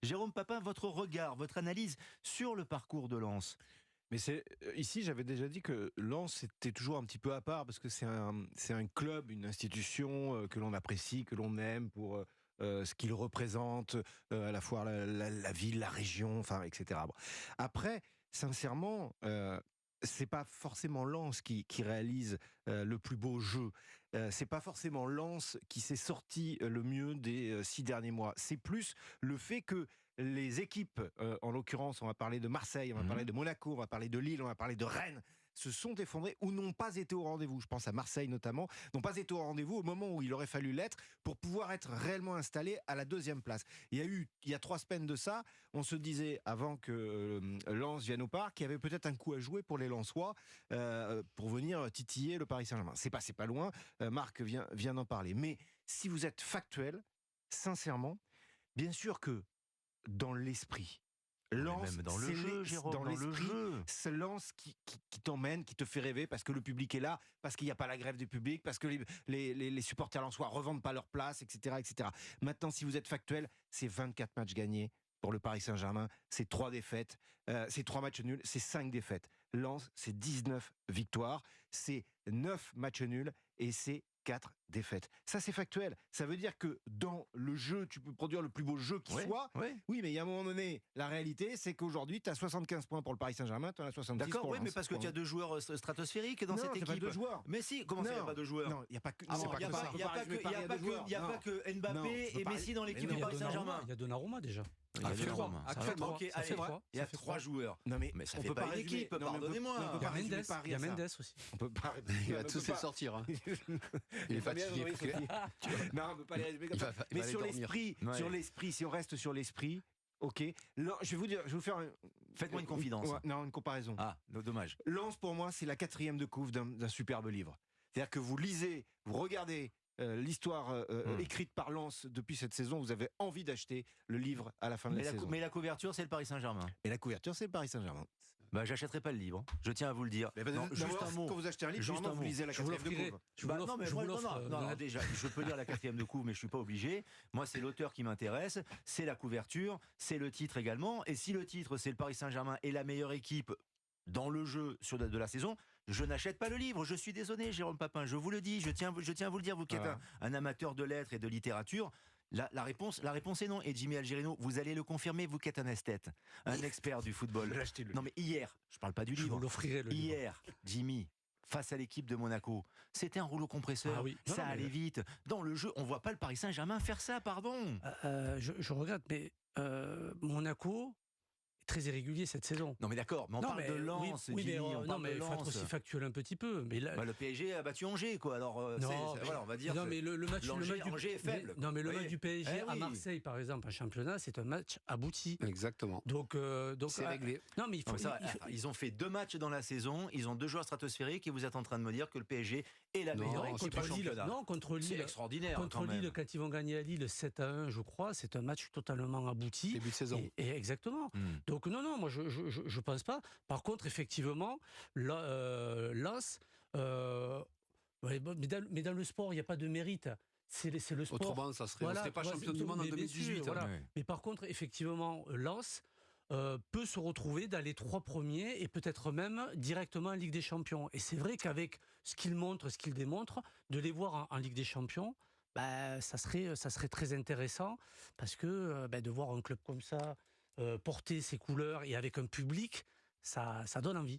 Jérôme Papin, votre regard, votre analyse sur le parcours de Lens. Mais ici, j'avais déjà dit que Lens était toujours un petit peu à part parce que c'est un club, une institution que l'on apprécie, que l'on aime pour ce qu'il représente, à la fois la ville, la région, enfin, etc. Bon. Après, sincèrement, c'est pas forcément Lens qui réalise le plus beau jeu. C'est pas forcément Lens qui s'est sorti le mieux des 6 derniers mois. C'est plus le fait que les équipes, en l'occurrence, on va parler de Marseille, on va parler de Monaco, on va parler de Lille, on va parler de Rennes, se sont effondrés ou n'ont pas été au rendez-vous. Je pense à Marseille notamment, n'ont pas été au rendez-vous au moment où il aurait fallu l'être pour pouvoir être réellement installé à la 2e place. Il y a 3 semaines de ça, on se disait avant que Lens vienne au parc, qu'il y avait peut-être un coup à jouer pour les Lensois pour venir titiller le Paris Saint-Germain. C'est passé pas loin, Marc vient d'en parler. Mais si vous êtes factuel, sincèrement, bien sûr que dans l'esprit, Lens, Même dans le jeu, Jérôme, dans dans le l'esprit, jeu. c'est Lens qui t'emmène, qui te fait rêver parce que le public est là, parce qu'il n'y a pas la grève du public, parce que les supporters lensois revendent pas leur place, etc., etc. Maintenant, si vous êtes factuel, c'est 24 matchs gagnés pour le Paris Saint-Germain, c'est 3 défaites, c'est 3 matchs nuls, c'est 5 défaites. Lens, c'est 19 victoires, c'est 9 matchs nuls et c'est 4 défaites. Ça, c'est factuel. Ça veut dire que dans le jeu, tu peux produire le plus beau jeu qui soit. Oui, mais il y a un moment donné, la réalité, c'est qu'aujourd'hui, tu as 75 points pour le Paris Saint-Germain, tu en as 76 D'accord, pour oui, Lens. mais parce que tu as 2 joueurs stratosphériques dans cette équipe. Non, pas 2 joueurs. Mais si, comment ça, il n'y a pas 2 joueurs? Non, il n'y a pas que Il n'y a pas que Mbappé et Messi dans l'équipe du Paris Saint-Germain. Il y a Donnarumma déjà. Il y a Donnarumma. Actuellement, Ok, ça fait allez, 3. il y a 3 joueurs. Non, mais ça on fait peut pas pas une résumer. équipe, Non, mais on peut- pardonnez-moi. on peut Il y a pas résumer Mendes, Paris il y a à ça. Mendes aussi. On peut pas. Il va tous les sortir. Hein. Il est fatigué. Non, on ne peut pas les résumer comme ça. Mais sur l'esprit, si on reste sur l'esprit, ok. Là, je vais vous faire. Faites-moi une confidence. Non, une comparaison. Ah, dommage. Lens, pour moi, c'est la 4e de couve d'un superbe livre. C'est-à-dire que vous lisez, vous regardez l'histoire écrite par Lens depuis cette saison, vous avez envie d'acheter le livre à la fin de la saison. Mais la couverture, c'est le Paris Saint-Germain. Et la couverture, c'est le Paris Saint-Germain. Bah, j'achèterai pas le livre. Je tiens à vous le dire. Non, juste un mot. Quand vous achetez un livre, Juste un vous mot. lisez la 4e de couve. Non, déjà, je peux lire la 4e de couve, mais je suis pas obligé. Moi, c'est l'auteur qui m'intéresse, c'est la couverture, c'est le titre également. Et si le titre, c'est le Paris Saint-Germain et la meilleure équipe dans le jeu de la saison, je n'achète pas le livre. Je suis désolé, Jérôme Papin, je vous le dis, je tiens à vous le dire, vous qui êtes un amateur de lettres et de littérature. La réponse est non. Et Jimmy Algerino, vous allez le confirmer, vous qui êtes un esthète, un expert du football. Non, mais hier, je parle pas du livre. Je vous l'offrirai le livre. Hier, Jimmy, face à l'équipe de Monaco, c'était un rouleau compresseur. Ah oui. Ça allait vite. Dans le jeu, on voit pas le Paris Saint-Germain faire ça, pardon. Je regrette, mais Monaco est très irrégulier cette saison. Non mais d'accord, mais on parle de Lens, oui, Jimmy, on parle mais de il faut être Lens. aussi factuel un petit peu. Mais là, Le PSG a battu Angers, quoi. Alors, voilà, on va dire. Non, mais le match Angers est faible. Non, mais le match du PSG à oui. Marseille, par exemple, un championnat, c'est un match abouti. Exactement. Donc c'est réglé. Non, mais il faut. Ils ont fait 2 matchs dans la saison, ils ont 2 joueurs stratosphériques et vous êtes en train de me dire que le PSG est la meilleure équipe du championnat. Non, contre Lille. C'est extraordinaire. Contre Lille, quand ils vont gagner à Lille 7-1, je crois, c'est un match totalement abouti. Début de saison. Et exactement. Donc non, moi je pense pas. Par contre, effectivement, Lens, mais dans le sport, il n'y a pas de mérite. C'est le sport. Autrement, ça serait, on serait pas champion du monde en 2018. Voilà. Mais par contre, effectivement, Lens peut se retrouver dans les 3 premiers et peut-être même directement en Ligue des Champions. Et c'est vrai qu'avec ce qu'ils montrent, ce qu'ils démontrent, de les voir en Ligue des Champions, ça serait très intéressant parce que de voir un club comme ça porter ses couleurs et avec un public, ça donne envie.